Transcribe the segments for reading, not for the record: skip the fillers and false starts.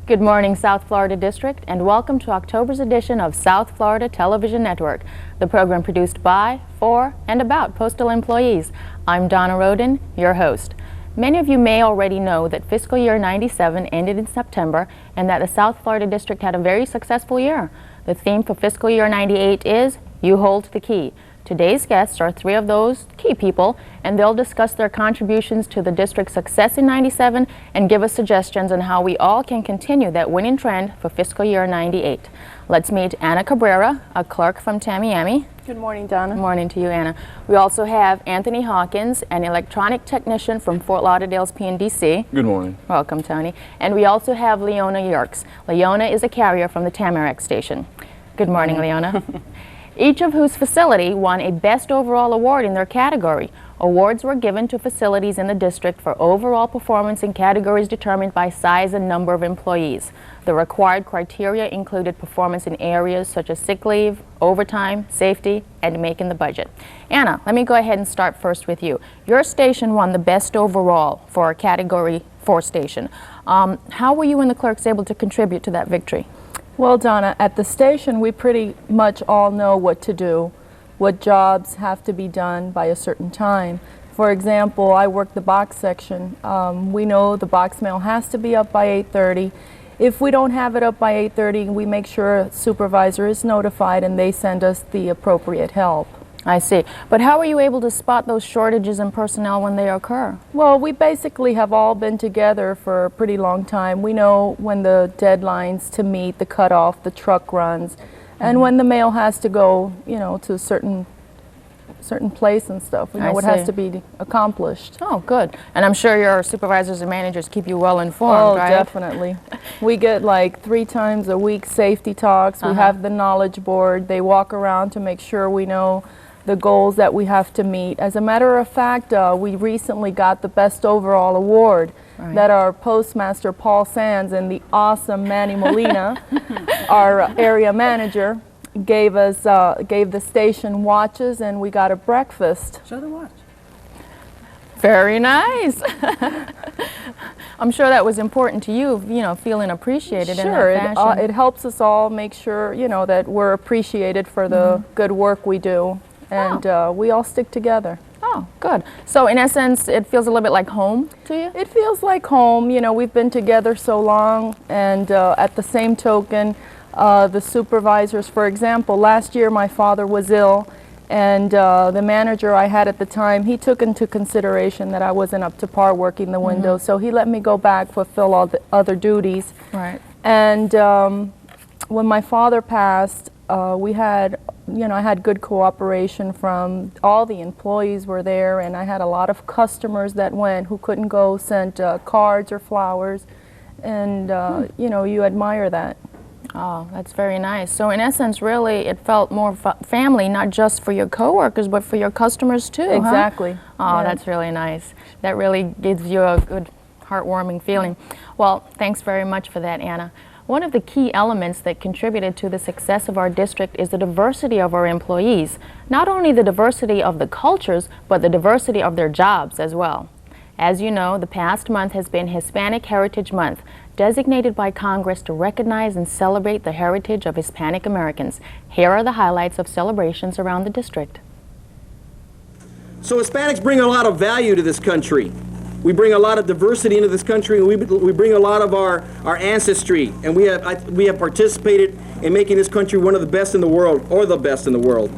Good morning, South Florida District, and welcome to October's edition of South Florida Television Network, the program produced by, for, and about postal employees. I'm Donna Rhodin, your host. Many of you may already know that fiscal year 97 ended in September and that the South Florida District had a very successful year. The theme for fiscal year 98 is You Hold the Key. Today's guests are three of those key people, and they'll discuss their contributions to the district's success in 97 and give us suggestions on how we all can continue that winning trend for fiscal year 98. Let's meet Anna Cabrera, a clerk from Tamiami. Good morning, Donna. Good morning to you, Anna. We also have Anthony Hawkins, an electronic technician from Fort Lauderdale's PNDC. Good morning. Welcome, Tony. And we also have Leona Yerks. Leona is a carrier from the Tamarack station. Good morning, Leona. Each of whose facility won a Best Overall Award in their category. Awards were given to facilities in the district for overall performance in categories determined by size and number of employees. The required criteria included performance in areas such as sick leave, overtime, safety, and making the budget. Anna, let me go ahead and start first with you. Your station won the Best Overall for a Category 4 station. How were you and the clerks able to contribute to that victory? Well, Donna, at the station we pretty much all know what to do, what jobs have to be done by a certain time. For example, I work the box section. We know the box mail has to be up by 8:30. If we don't have it up by 8:30, we make sure a supervisor is notified and they send us the appropriate help. I see. But how are you able to spot those shortages in personnel when they occur? Well, we basically have all been together for a pretty long time. We know when the deadlines to meet, the cutoff, the truck runs, and when the mail has to go, you know, to a certain place and stuff. We know what has to be accomplished. Oh, good. And I'm sure your supervisors and managers keep you well informed, right? Oh, definitely. We get like 3 times a week safety talks. We have the knowledge board. They walk around to make sure we know the goals that we have to meet. As a matter of fact, we recently got the Best Overall Award that our postmaster Paul Sands and the awesome Manny Molina, our area manager, gave us gave the station watches, and we got a breakfast. Show the watch. Very nice. I'm sure that was important to you, you know, feeling appreciated in that fashion. It helps us all make sure, you know, that we're appreciated for the good work we do. And we all stick together. Oh, good. So in essence, it feels a little bit like home to you? It feels like home. You know, we've been together so long, and at the same token, the supervisors, for example, last year my father was ill, and the manager I had at the time, he took into consideration that I wasn't up to par working the windows, so he let me go back, fulfill all the other duties. Right. And when my father passed, we had, you know, I had good cooperation from all the employees were there, and I had a lot of customers that went who couldn't go, sent cards or flowers, and you know, you admire that. Oh, that's very nice. So in essence, really, it felt more family, not just for your coworkers, but for your customers too. Exactly. Huh? Oh, yeah. That's really nice. That really gives you a good, heartwarming feeling. Well, thanks very much for that, Anna. One of the key elements that contributed to the success of our district is the diversity of our employees. Not only the diversity of the cultures, but the diversity of their jobs as well. As you know, the past month has been Hispanic Heritage Month, designated by Congress to recognize and celebrate the heritage of Hispanic Americans. Here are the highlights of celebrations around the district. So Hispanics bring a lot of value to this country. We bring a lot of diversity into this country, and we bring a lot of our ancestry, and we have participated in making this country one of the best in the world, or the best in the world.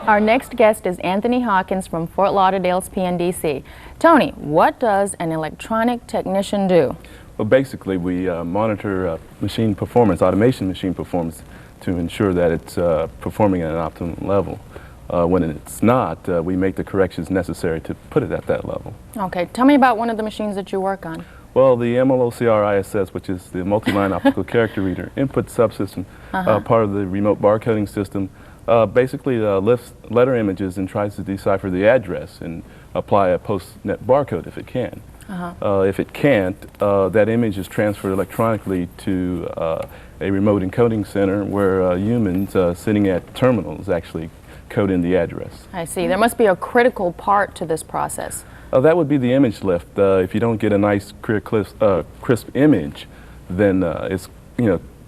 Our next guest is Anthony Hawkins from Fort Lauderdale's PNDC. Tony, what does an electronic technician do? Well, basically, we monitor machine performance, automation machine performance, to ensure that it's performing at an optimum level. When it's not, we make the corrections necessary to put it at that level. Okay, tell me about one of the machines that you work on. Well, the MLOCR ISS, which is the multi-line optical character reader input subsystem, part of the remote barcoding system, basically lifts letter images and tries to decipher the address and apply a post-net barcode if it can. If it can't, that image is transferred electronically to a remote encoding center where humans sitting at terminals actually code in the address. I see. There must be a critical part to this process. That would be the image lift. If you don't get a nice, clear, crisp image, then it's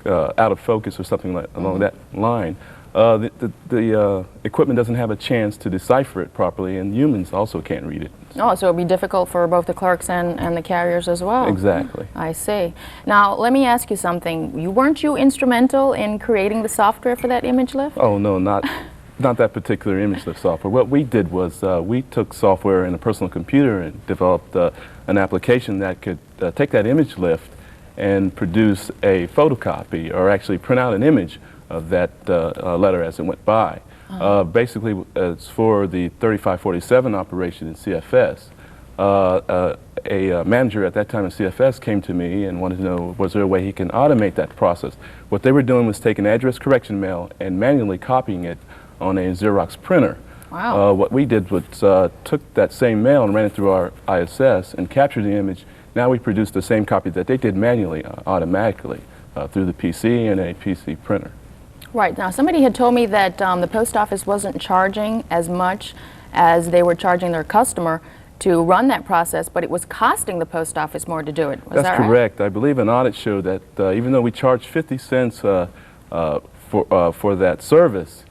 out of focus or something like along that line. The equipment doesn't have a chance to decipher it properly, and humans also can't read it. Oh, so it would be difficult for both the clerks and the carriers as well. Exactly. I see. Now, let me ask you something. Weren't you instrumental in creating the software for that image lift? Oh, no, not that particular image lift software. What we did was we took software in a personal computer and developed an application that could take that image lift and produce a photocopy, or actually print out an image of that letter as it went by. Basically, it's for the 3547 operation in CFS. A manager at that time in CFS came to me and wanted to know, was there a way he can automate that process? What they were doing was taking address correction mail and manually copying it on a Xerox printer. Wow. What we did was took that same mail and ran it through our ISS and captured the image. Now we produced the same copy that they did manually, automatically, through the PC and a PC printer. Right. Now, somebody had told me that the post office wasn't charging as much as they were charging their customer to run that process, but it was costing the post office more to do it. Was that right? That's correct. I believe an audit showed that even though we charged 50 cents for that service,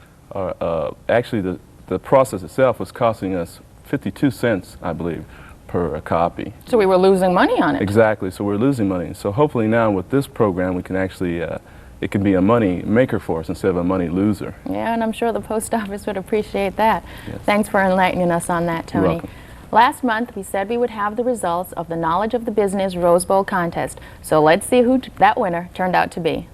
actually the process itself was costing us 52 cents, I believe, per copy. So we were losing money on it. Exactly. So we're losing money. So hopefully now with this program we can actually it can be a money maker for us instead of a money loser. Yeah, and I'm sure the post office would appreciate that. Yes. Thanks for enlightening us on that, Tony. You're welcome. Last month, we said we would have the results of the Knowledge of the Business Rose Bowl contest. So let's see who that winner turned out to be.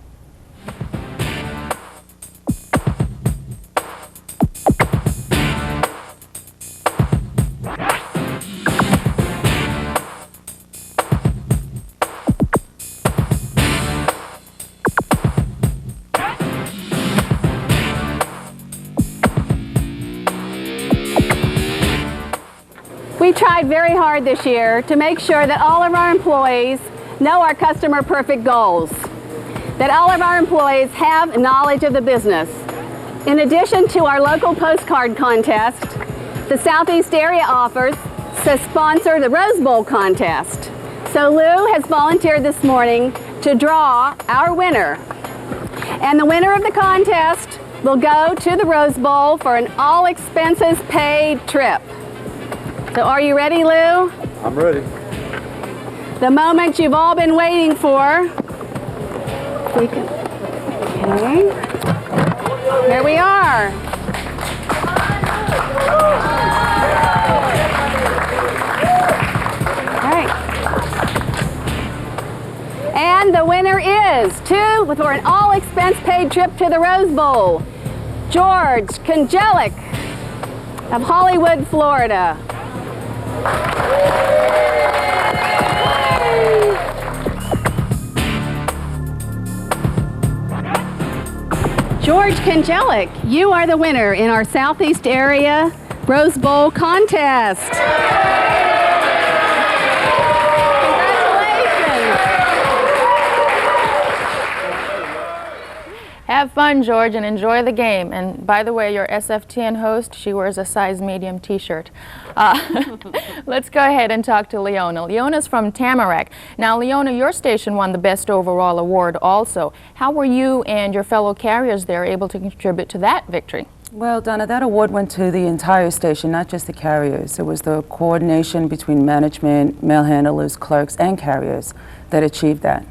We tried very hard this year to make sure that all of our employees know our customer perfect goals, that all of our employees have knowledge of the business. In addition to our local postcard contest, the Southeast area offers to sponsor the Rose Bowl contest. So Lou has volunteered this morning to draw our winner. And the winner of the contest will go to the Rose Bowl for an all expenses paid trip. So are you ready, Lou? I'm ready. The moment you've all been waiting for. Okay. Here we are. All right. And the winner is for an all expense paid trip to the Rose Bowl, George Konjelik of Hollywood, Florida. George Konjelik, you are the winner in our Southeast area Rose Bowl contest. Congratulations. Have fun, George, and enjoy the game. And by the way, your SFTN host, she wears a size medium t-shirt. Let's go ahead and talk to Leona. Leona's from Tamarack. Now, Leona, your station won the Best Overall Award also. How were you and your fellow carriers there able to contribute to that victory? Well, Donna, that award went to the entire station, not just the carriers. It was the coordination between management, mail handlers, clerks, and carriers that achieved that.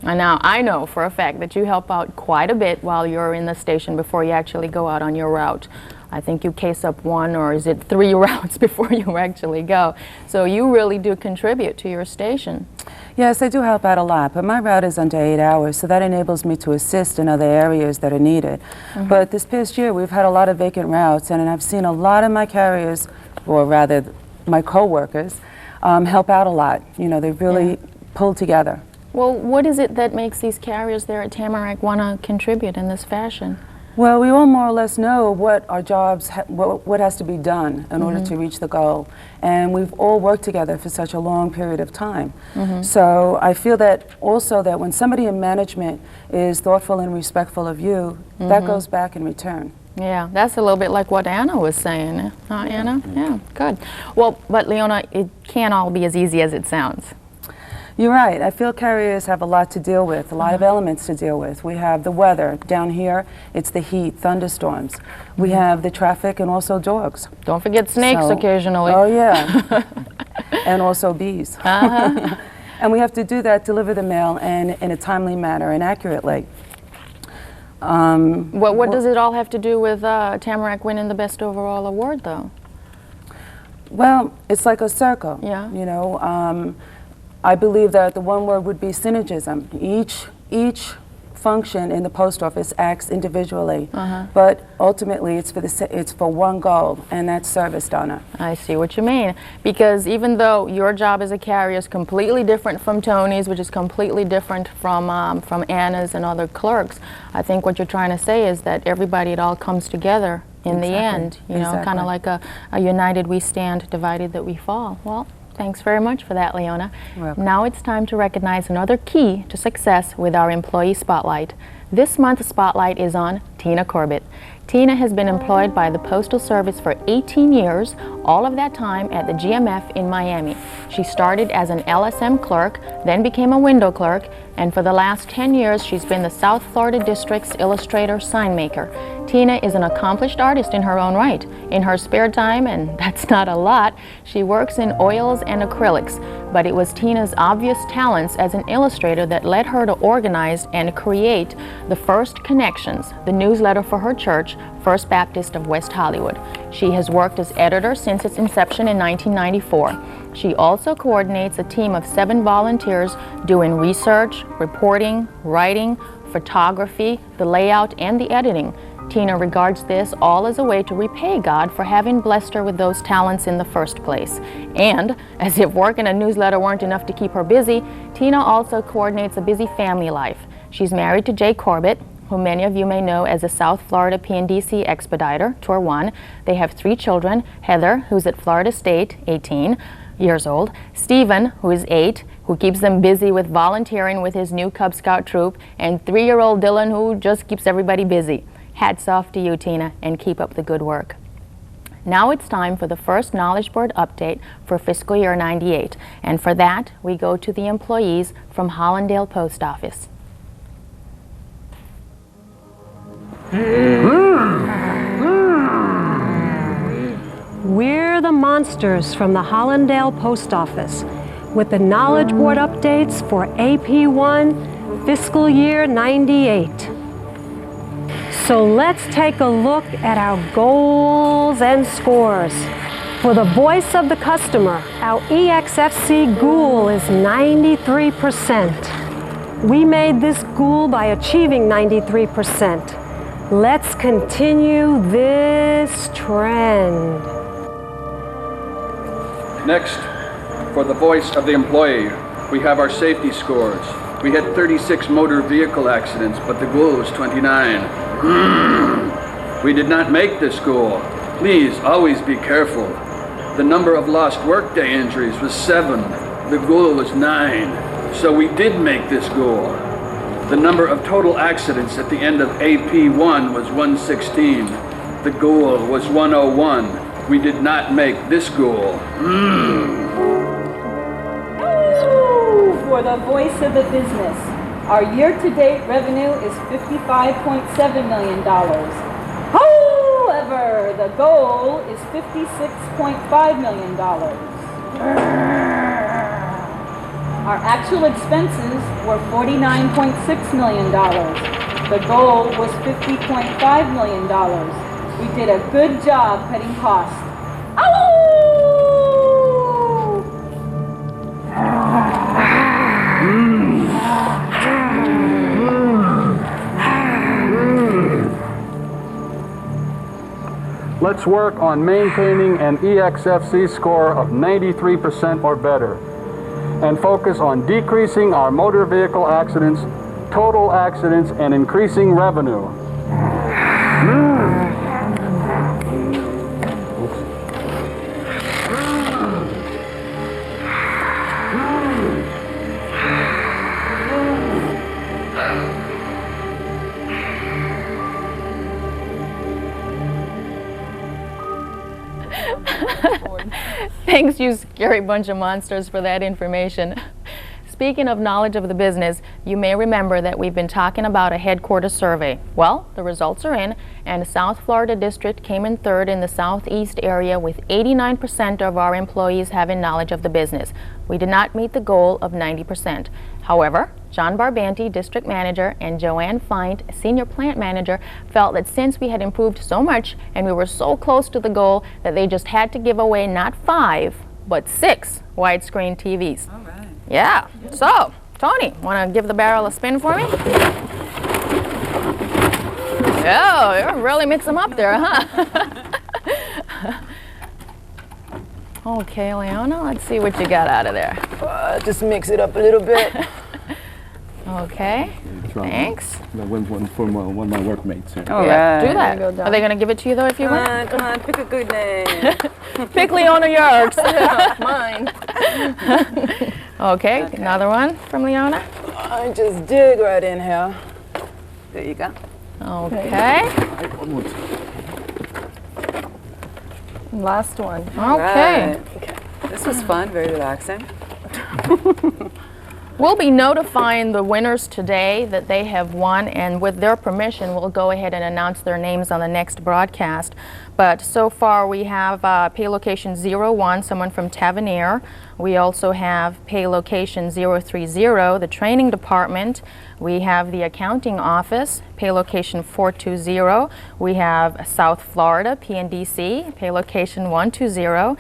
And now, I know for a fact that you help out quite a bit while you're in the station before you actually go out on your route. I think you case up 1 or is it 3 routes before you actually go. So you really do contribute to your station. Yes, I do help out a lot, but my route is under 8 hours, so that enables me to assist in other areas that are needed. But this past year, we've had a lot of vacant routes, and I've seen a lot of my carriers, or rather my co-workers, help out a lot. You know, they really pull together. Well, what is it that makes these carriers there at Tamarack want to contribute in this fashion? Well, we all more or less know what our jobs, what has to be done in order to reach the goal. And we've all worked together for such a long period of time. So I feel that also that when somebody in management is thoughtful and respectful of you, that goes back in return. Yeah, that's a little bit like what Anna was saying. Huh, Anna? Yeah, good. Well, but Leona, it can't all be as easy as it sounds. You're right. I feel carriers have a lot to deal with, a lot of elements to deal with. We have the weather. Down here, it's the heat, thunderstorms. We have the traffic and also dogs. Don't forget snakes occasionally. Oh, yeah. And also bees. And we have to do that, deliver the mail in a timely manner and accurately. What does it all have to do with Tamarack winning the Best Overall Award, though? Well, it's like a circle. Yeah. You know, I believe that the one word would be synergism. Each function in the post office acts individually, but ultimately it's for one goal, and that's service, Donna. I see what you mean. Because even though your job as a carrier is completely different from Tony's, which is completely different from Anna's and other clerks, I think what you're trying to say is that everybody, it all comes together in the end. You know, kind of like a united we stand, divided that we fall. Well, thanks very much for that, Leona. Now it's time to recognize another key to success with our employee spotlight. This month's spotlight is on Tina Corbett. Tina has been employed by the Postal Service for 18 years, all of that time at the GMF in Miami. She started as an LSM clerk, then became a window clerk, and for the last 10 years she's been the South Florida District's illustrator sign maker. Tina is an accomplished artist in her own right. In her spare time, and that's not a lot, she works in oils and acrylics. But it was Tina's obvious talents as an illustrator that led her to organize and create the First Connections, the newsletter for her church, First Baptist of West Hollywood. She has worked as editor since its inception in 1994. She also coordinates a team of 7 volunteers doing research, reporting, writing, photography, the layout, and the editing. Tina regards this all as a way to repay God for having blessed her with those talents in the first place. And, as if work and a newsletter weren't enough to keep her busy, Tina also coordinates a busy family life. She's married to Jay Corbett, who many of you may know as a South Florida PNDC expediter, Tour 1. They have 3 children, Heather, who's at Florida State, 18 years old, Stephen, who is 8, who keeps them busy with volunteering with his new Cub Scout troop, and 3-year-old Dylan, who just keeps everybody busy. Hats off to you, Tina, and keep up the good work. Now it's time for the first Knowledge Board update for fiscal year 98, and for that we go to the employees from Hollandale Post Office. We're the monsters from the Hollandale Post Office with the Knowledge Board updates for AP1 fiscal year 98. So let's take a look at our goals and scores. For the voice of the customer, our EXFC goal is 93%. We made this goal by achieving 93%. Let's continue this trend. Next, for the voice of the employee, we have our safety scores. We had 36 motor vehicle accidents, but the goal was 29. We did not make this goal. Please always be careful. The number of lost workday injuries was 7. The goal was 9. So we did make this goal. The number of total accidents at the end of AP1 was 116. The goal was 101. We did not make this goal. For the voice of the business, our year-to-date revenue is $55.7 million. However, the goal is $56.5 million. Our actual expenses were $49.6 million. The goal was $50.5 million. We did a good job cutting costs. Let's work on maintaining an EXFC score of 93% or better, and focus on decreasing our motor vehicle accidents, total accidents, and increasing revenue. Thanks, you scary bunch of monsters, for that information. Speaking of knowledge of the business, you may remember that we've been talking about a headquarters survey. Well, the results are in, and South Florida District came in third in the Southeast area with 89% of our employees having knowledge of the business. We did not meet the goal of 90%. However, John Barbanti, District Manager, and Joanne Feint, Senior Plant Manager, felt that since we had improved so much and we were so close to the goal that they just had to give away not 5, but 6 widescreen TVs. All right. Yeah. So, Tony, want to give the barrel a spin for me? Oh, you really mix them up there, huh? Okay, Leona, let's see what you got out of there. Just mix it up a little bit. Okay, thanks. That wins one from one of my workmates here. All Yeah, right. do that. Are they going to give it to you, though, if you want? Come on, pick a good name. Pick Leona Yerks. Mine. Okay, another one from Leona. I just dig right in here. There you go. Okay. Last one. Okay. Right. This was fun, very relaxing. We'll be notifying the winners today that they have won, and with their permission, we'll go ahead and announce their names on the next broadcast. But so far, we have pay location 01, someone from Tavernier. We also have pay location 030, the training department. We have the accounting office, pay location 420. We have South Florida, PNDC, pay location 120.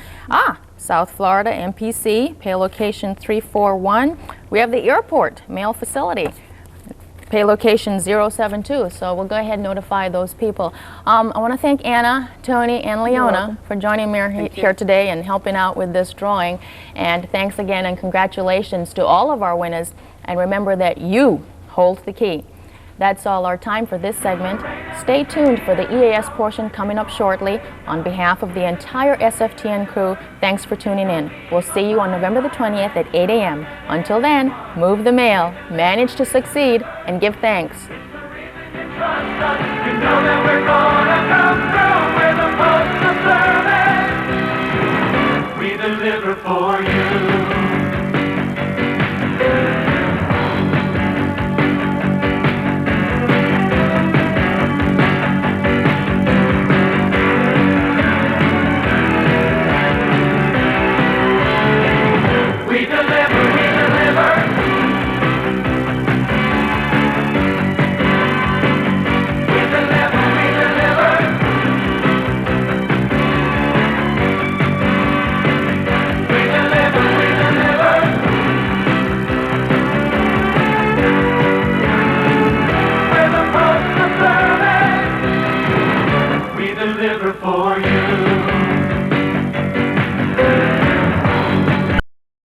South Florida, MPC, pay location 341. We have the airport, mail facility, pay location 072. So we'll go ahead and notify those people. I want to thank Anna, Tony, and Leona for joining me here today and helping out with this drawing. And thanks again and congratulations to all of our winners. And remember that you hold the key. That's all our time for this segment. Stay tuned for the EAS portion coming up shortly. On behalf of the entire SFTN crew, thanks for tuning in. We'll see you on November the 20th at 8 a.m. Until then, move the mail, manage to succeed, and give thanks. You know that we're gonna come